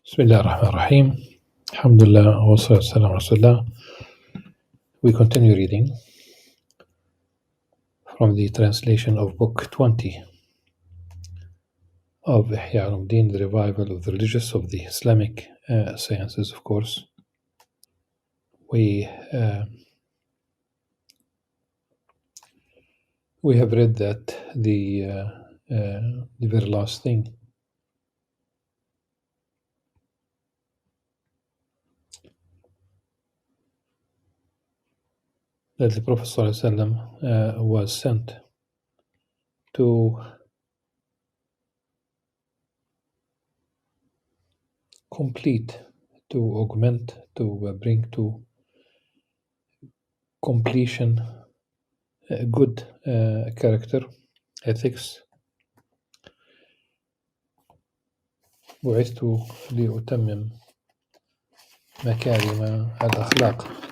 Bismillah ar-Rahman ar-Rahim. Alhamdulillah wa salatu salam ala Rasulullah. We continue reading from the translation of Book 20 of Ihya al-Din, the revival of the religious of the Islamic sciences, of course. We have read that the very last thing that the Prophet ﷺ was sent to complete, to augment, to bring to completion a good character, ethics. بعثت لأتمم مكارم الأخلاق.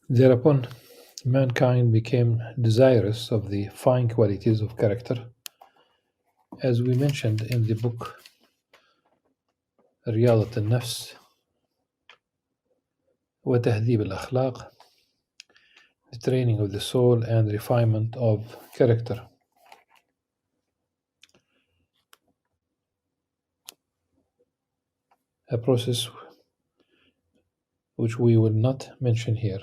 Thereupon, mankind became desirous of the fine qualities of character, as we mentioned in the book رياضة النفس وتهذيب الأخلاق, the training of the soul and refinement of character. A process which we will not mention here.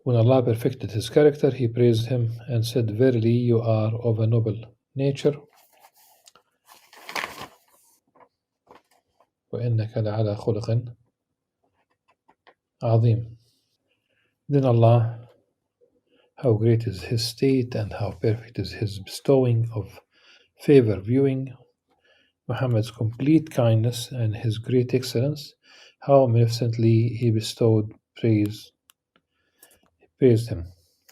When Allah perfected his character, he praised him and said, "Verily you are of a noble nature. وَإِنَّكَ لَعَلَى خُلُقٍ عَظِيمٍ." Then Allah, how great is his state and how perfect is his bestowing of favor, viewing Muhammad's complete kindness and his great excellence, how magnificently he praised him.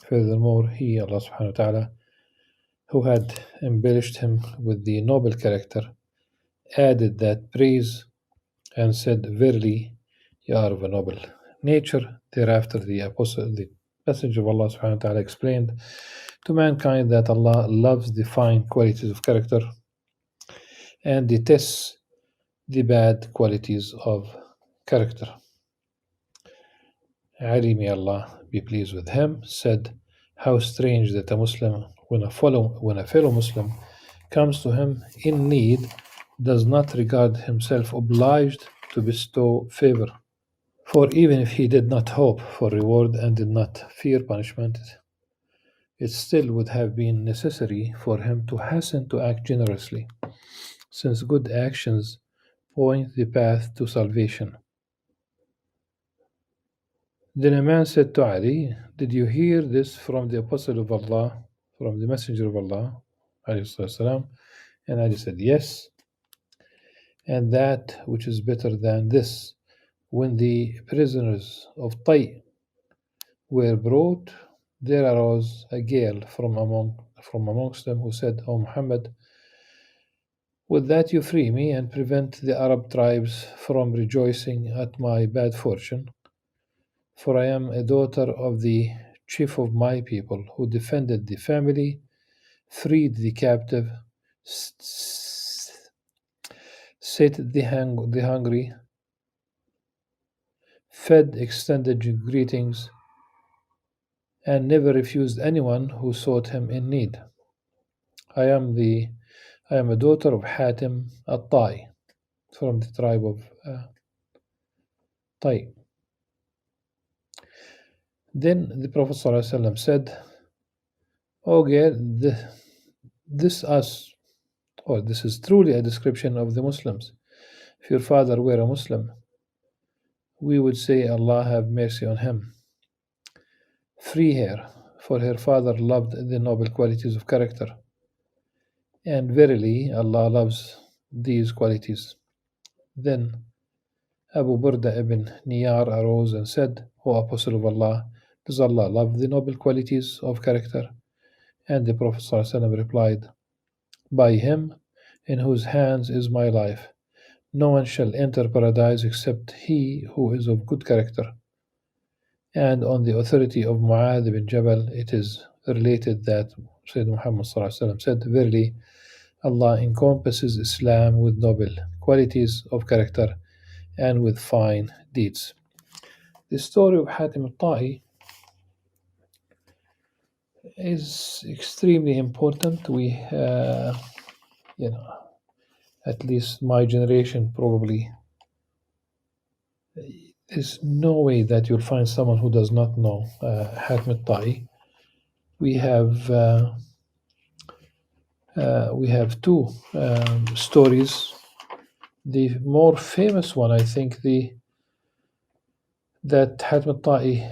Furthermore, he, Allah subhanahu wa ta'ala, who had embellished him with the noble character, added that praise and said, "Verily, you are of a noble nature." Thereafter, the Messenger of Allah subhanahu wa ta'ala explained to mankind that Allah loves the fine qualities of character and detests the bad qualities of character. Ali, may Allah be pleased with him, said, "How strange that a Muslim, when a fellow Muslim comes to him in need, does not regard himself obliged to bestow favor. For even if he did not hope for reward and did not fear punishment, it still would have been necessary for him to hasten to act generously, since good actions point the path to salvation." Then a man said to Ali, "Did you hear this from the Apostle of Allah, from the Messenger of Allah?" And Ali said, "Yes. And that which is better than this, when the prisoners of Tay were brought, there arose a girl from amongst them who said, 'O Muhammad, would that you free me and prevent the Arab tribes from rejoicing at my bad fortune? For I am a daughter of the chief of my people, who defended the family, freed the captive, sated the hungry, fed extended greetings, and never refused anyone who sought him in need. I am a daughter of Hatim al-Tai, from the tribe of Tai." Then the Prophet ﷺ said, "O girl, this is truly a description of the Muslims. If your father were a Muslim, we would say, Allah have mercy on him. Free her, for her father loved the noble qualities of character. And verily, Allah loves these qualities." Then Abu Burda ibn Niyar arose and said, "O Apostle of Allah, does Allah love the noble qualities of character?" And the Prophet ﷺ replied, "By him in whose hands is my life, no one shall enter paradise except he who is of good character." And on the authority of Mu'adh ibn Jabal, it is related that Sayyidina Muhammad ﷺ said, "Verily, Allah encompasses Islam with noble qualities of character and with fine deeds. The story of Hatim al-Ta'i is extremely important. You know, at least my generation probably, there's no way that you'll find someone who does not know Hatim al-Ta'i. We have two stories. The more famous one, I think, that Hatim al-Ta'i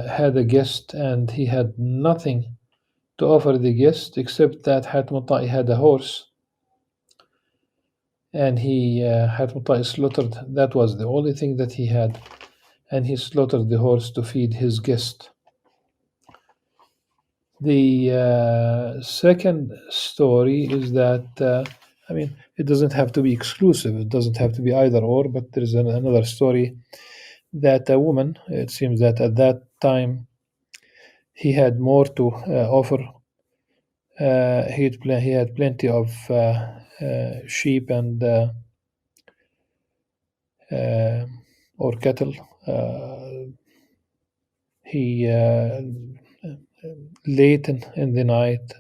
had a guest and he had nothing to offer the guest except that Hatim al-Ta'i had a horse, and Hatim al-Ta'i slaughtered. That was the only thing that he had, and he slaughtered the horse to feed his guest. The second story is that, it doesn't have to be exclusive. It doesn't have to be either or, but there is another story that a woman, it seems that at that time, he had more to offer. He had plenty of sheep and or cattle. He late in the night,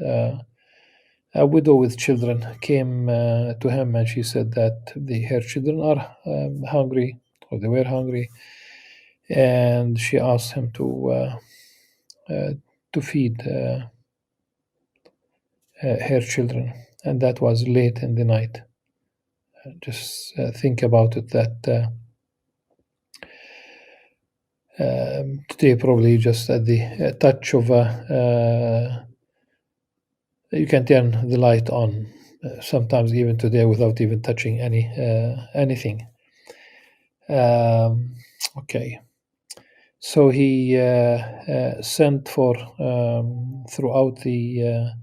a widow with children came to him, and she said that her children are hungry, or they were hungry, and she asked him to feed her children, and that was late in the night. Just think about it, that today probably just at the touch of you can turn the light on, sometimes even today without even touching anything. Okay, so he sent for throughout the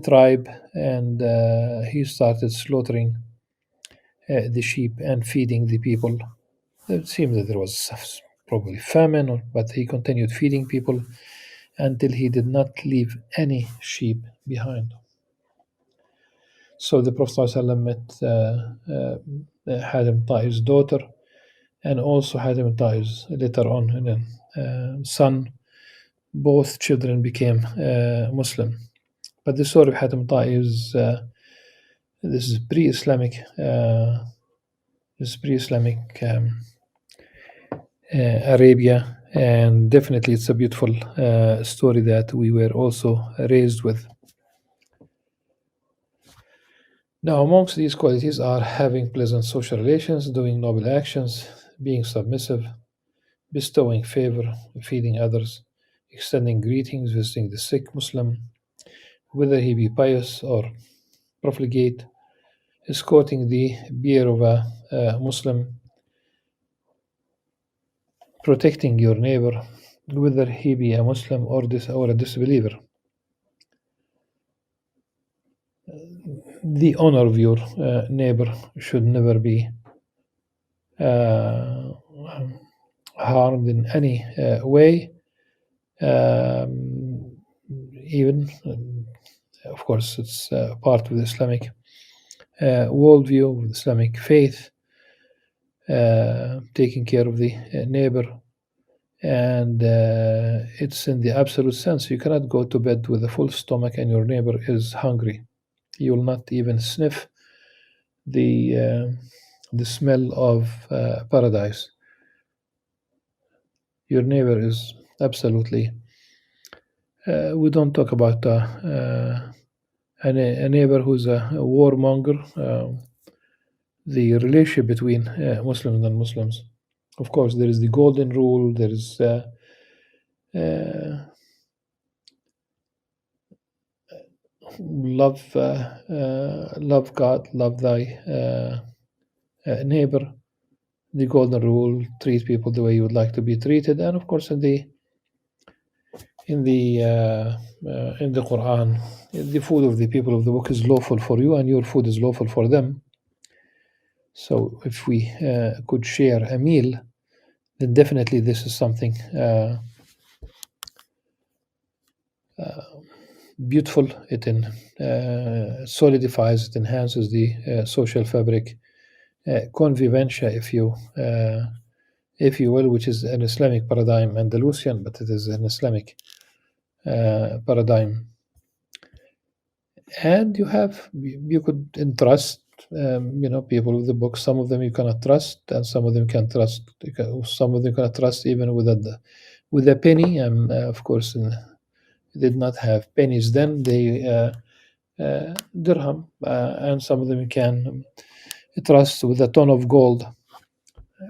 tribe, and he started slaughtering the sheep and feeding the people. It seemed that there was probably famine, but he continued feeding people until he did not leave any sheep behind. So the Prophet ﷺ met Hatim Ta'i's daughter, and also Hatim Ta'i's later on son. Both children became Muslim. But the story of Hatim Ta'i is this is pre-Islamic. Arabia, and definitely it's a beautiful story that we were also raised with. Now, amongst these qualities are having pleasant social relations, doing noble actions, being submissive, bestowing favor, feeding others, extending greetings, visiting the sick Muslim, whether he be pious or profligate, escorting the bier of a Muslim, protecting your neighbor, whether he be a Muslim or a disbeliever. The honor of your neighbor should never be harmed in any way. Even, of course, it's part of the Islamic worldview, of the Islamic faith, taking care of the neighbor. And it's in the absolute sense. You cannot go to bed with a full stomach and your neighbor is hungry. You will not even sniff the smell of paradise. Your neighbor is absolutely. We don't talk about a neighbor who's a warmonger. The relationship between Muslims and non-Muslims. Of course, there is the golden rule. There is love God, love thy neighbor. The golden rule: treat people the way you would like to be treated. And of course, in the Quran, the food of the people of the book is lawful for you, and your food is lawful for them. So, if we could share a meal, then definitely this is something beautiful. It solidifies, it enhances the social fabric, convivencia, if you will, which is an Islamic paradigm, Andalusian, but it is an Islamic paradigm. And you could entrust, people with the book. Some of them you cannot trust, and some of them can trust. Some of them cannot trust even with a penny. And of course, they did not have pennies then. They dirham, and some of them you can trust with a ton of gold.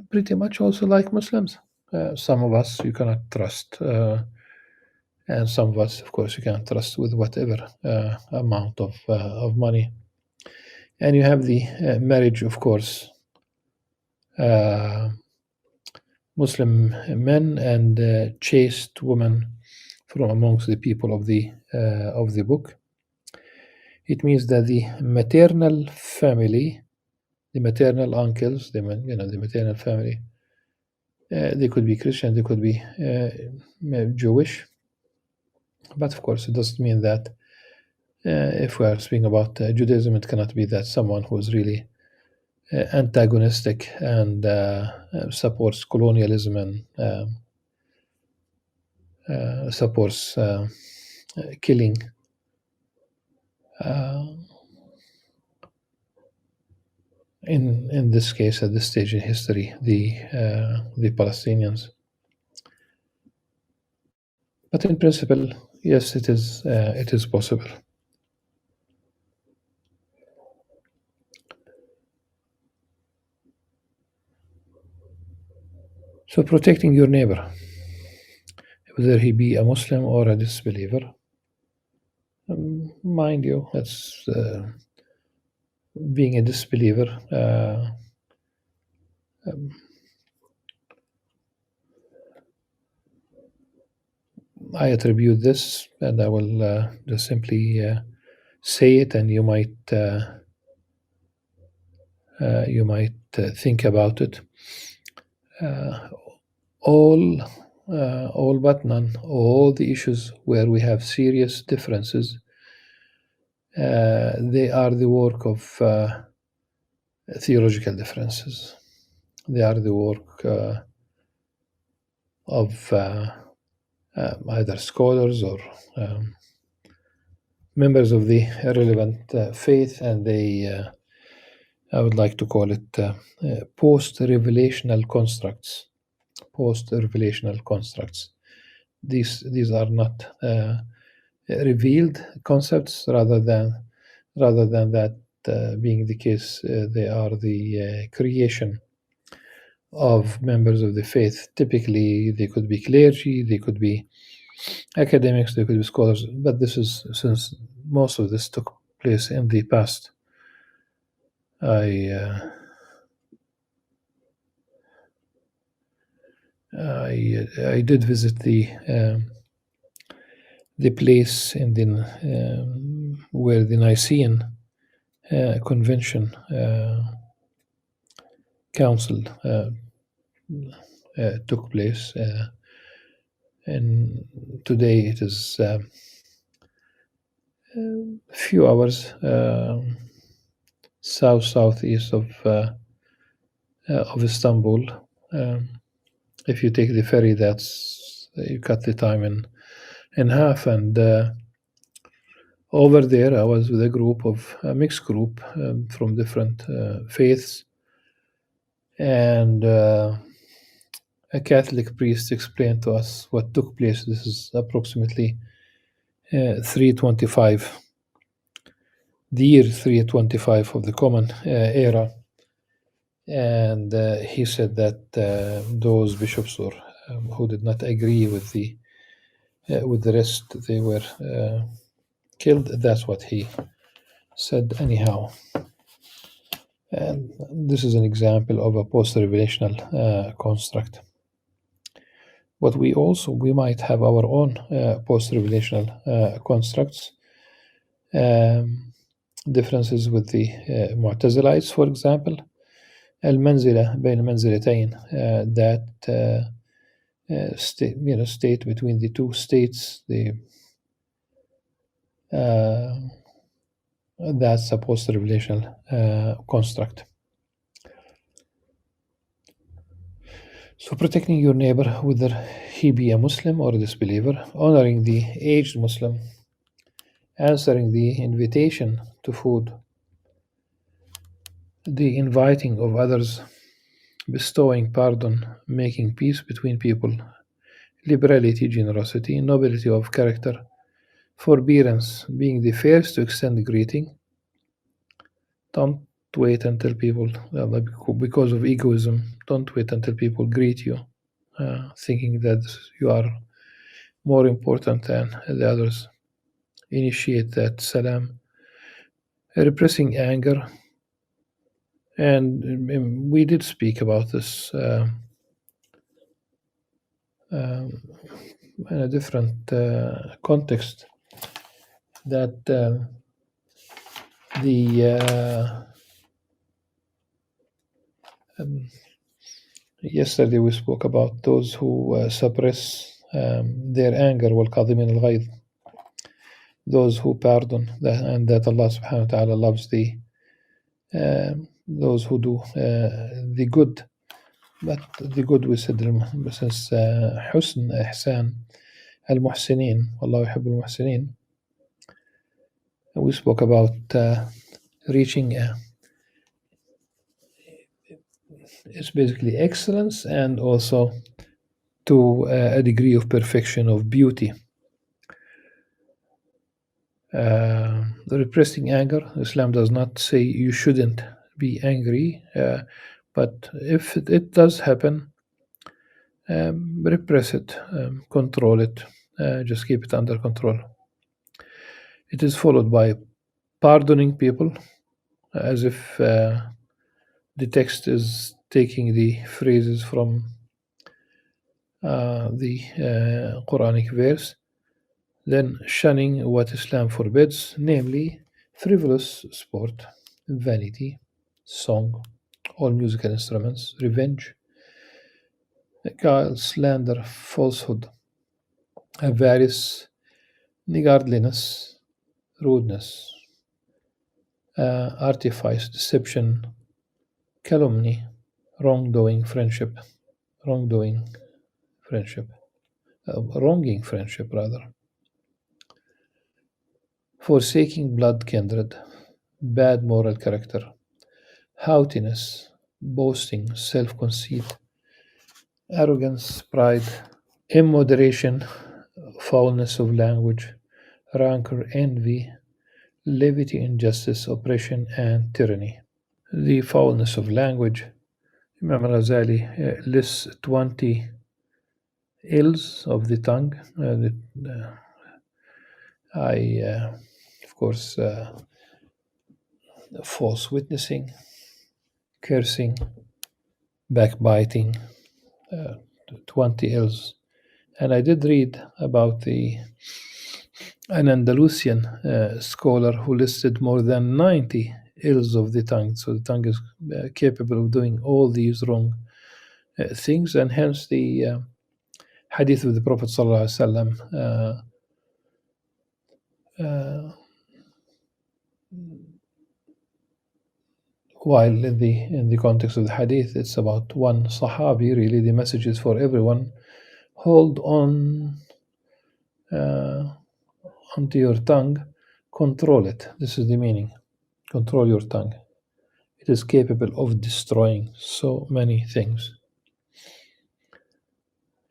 Pretty much also like Muslims. Some of us you cannot trust, and some of us, of course, you can trust with whatever amount of money. And you have the marriage, of course, Muslim men and chaste women from amongst the people of the book. It means that the maternal family, the maternal uncles, the maternal family, they could be Christian, they could be Jewish, but of course it doesn't mean that if we are speaking about Judaism, it cannot be that someone who is really antagonistic and supports colonialism and supports killing. In this case, at this stage in history, the Palestinians. But in principle, yes, it is possible. So protecting your neighbor, whether he be a Muslim or a disbeliever, mind you, that's being a disbeliever. I attribute this, and I will just simply say it, and you might think about it. All but none, all the issues where we have serious differences, they are the work of theological differences. They are the work of either scholars or members of the relevant faith, and they, I would like to call it post-revelational constructs. Post-revelational constructs. These are not revealed concepts, rather than that being the case, they are the creation of members of the faith. Typically, they could be clergy, they could be academics, they could be scholars, but this is, since most of this took place in the past, I did visit the place in the where the Nicene Convention Council took place, and today it is a few hours southeast of Istanbul. If you take the ferry, that's you cut the time in half. And over there, I was with a mixed group from different faiths, and a Catholic priest explained to us what took place. This is approximately 325, the year 325 of the Common Era. And he said that those bishops or who did not agree with the rest, they were killed. That's what he said anyhow. And this is an example of a post-revelational construct. But we might have our own post-revelational constructs. Differences with the Mu'tazilites, for example. المنزلة بين المنزلتين, that state between the two states, the Uh, that's a post-revelational construct. So protecting your neighbor, whether he be a Muslim or a disbeliever, honoring the aged Muslim, answering the invitation to food, the inviting of others, bestowing pardon, making peace between people, liberality, generosity, nobility of character, forbearance, being the first to extend greeting. Don't wait until people, because of egoism, don't wait until people greet you, thinking that you are more important than the others. Initiate that salam, repressing anger. And we did speak about this in a different context, that the yesterday we spoke about those who suppress their anger, والقاظمين الغيظ, those who pardon, and that Allah subhanahu wa ta'ala loves those who do the good. But the good we said since حسن إحسان المحسنين والله يحب المحسنين. We spoke about reaching it's basically excellence, and also to a degree of perfection, of beauty. Repressing anger, Islam does not say you shouldn't be angry, but if it does happen, repress it, control it, just keep it under control. It is followed by pardoning people, as if the text is taking the phrases from the Quranic verse. Then shunning what Islam forbids, namely frivolous sport, vanity, song, all musical instruments, revenge, guile, slander, falsehood, avarice, niggardliness, rudeness, artifice, deception, calumny, wrongdoing, friendship, wrongdoing, friendship, wronging friendship rather, forsaking blood kindred, bad moral character, haughtiness, boasting, self conceit, arrogance, pride, immoderation, foulness of language, rancor, envy, levity, injustice, oppression, and tyranny. The foulness of language. Imam Al-Ghazali lists 20 ills of the tongue. Of course, false witnessing, cursing, backbiting, 20 ills. And I did read about an Andalusian scholar who listed more than 90 ills of the tongue. So the tongue is capable of doing all these wrong things, and hence the hadith of the Prophet ﷺ, while in the context of the hadith, it's about one Sahabi. Really, the message is for everyone. Hold on onto your tongue, control it. This is the meaning. Control your tongue. It is capable of destroying so many things.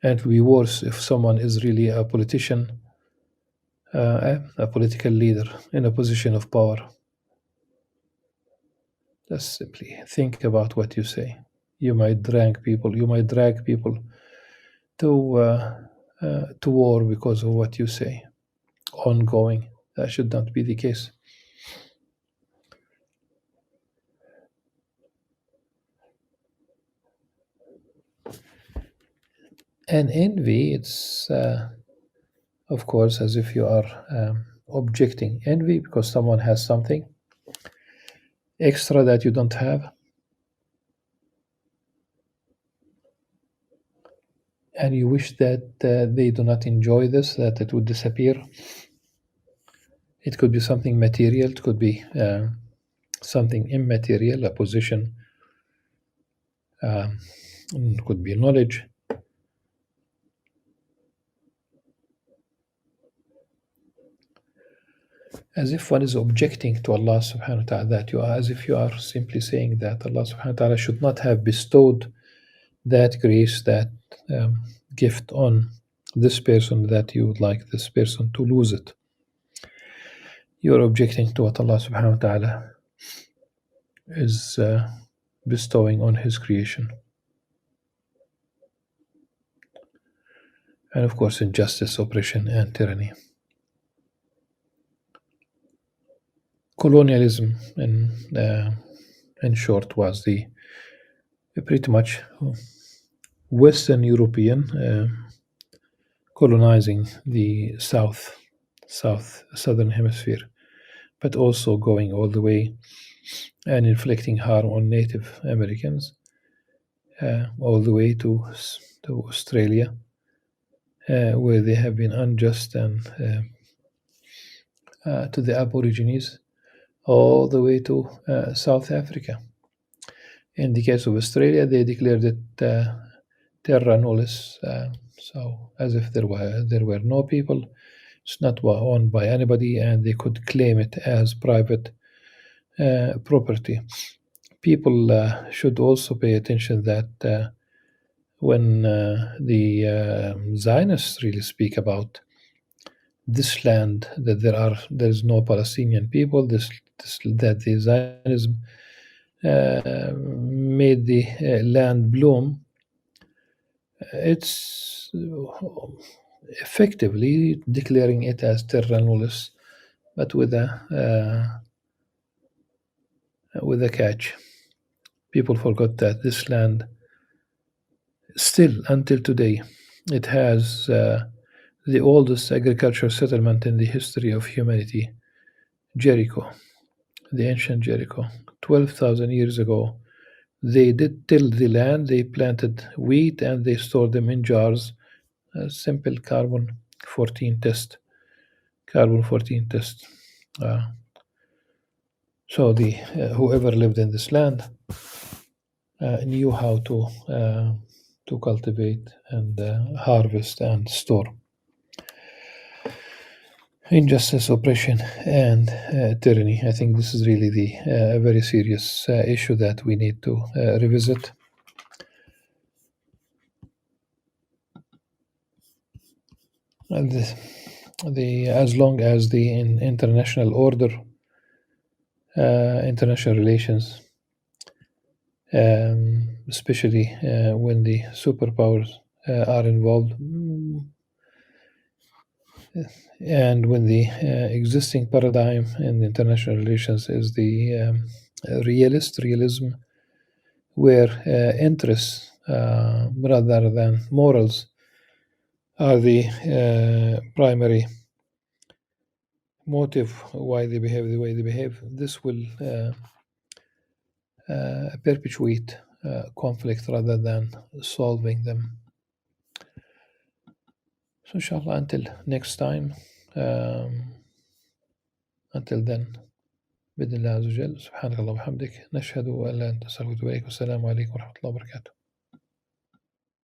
And it will be worse if someone is really a politician, a political leader in a position of power. Just simply think about what you say. You might drag people to war because of what you say. Ongoing. That should not be the case. And envy, it's of course as if you are objecting. Envy because someone has something extra that you don't have, and you wish that they do not enjoy this, that it would disappear. It could be something material, it could be something immaterial, a position, it could be knowledge. As if one is objecting to Allah subhanahu wa ta'ala, that you are, as if you are simply saying that Allah subhanahu wa ta'ala should not have bestowed that grace, that gift on this person, that you would like this person to lose it. You are objecting to what Allah subhanahu wa ta'ala is bestowing on His creation. And of course, injustice, oppression, and tyranny. Colonialism, in short, was the pretty much Western European colonizing the southern hemisphere, but also going all the way and inflicting harm on Native Americans, all the way to Australia, where they have been unjust, and to the Aborigines, all the way to South Africa. In the case of Australia, they declared it terra nullius, so as if there were no people. It's not owned by anybody, and they could claim it as private property. People should also pay attention that when the Zionists really speak about this land, that there is no Palestinian people, that the Zionism made the land bloom, it's effectively declaring it as terra nullius, but with a catch. People forgot that this land, still until today, it has the oldest agricultural settlement in the history of humanity, Jericho, the ancient Jericho. 12,000 years ago, they did till the land, they planted wheat and they stored them in jars. A simple carbon 14 test. So the whoever lived in this land knew how to cultivate and harvest and store. Injustice, oppression, and tyranny. I think this is really the very serious issue that we need to revisit. And as long as the international order, international relations, especially when the superpowers are involved, and when the existing paradigm in international relations is the realism, where interests rather than morals are the primary motive why they behave the way they behave, this will perpetuate conflict rather than solving them. So inshallah, until next time, until then, بإذن الله عز وجل سبحانك اللهم وبحمدك نشهد أن لا إله إلا أنت نستغفرك ونتوب إليك والسلام عليكم ورحمة الله وبركاته.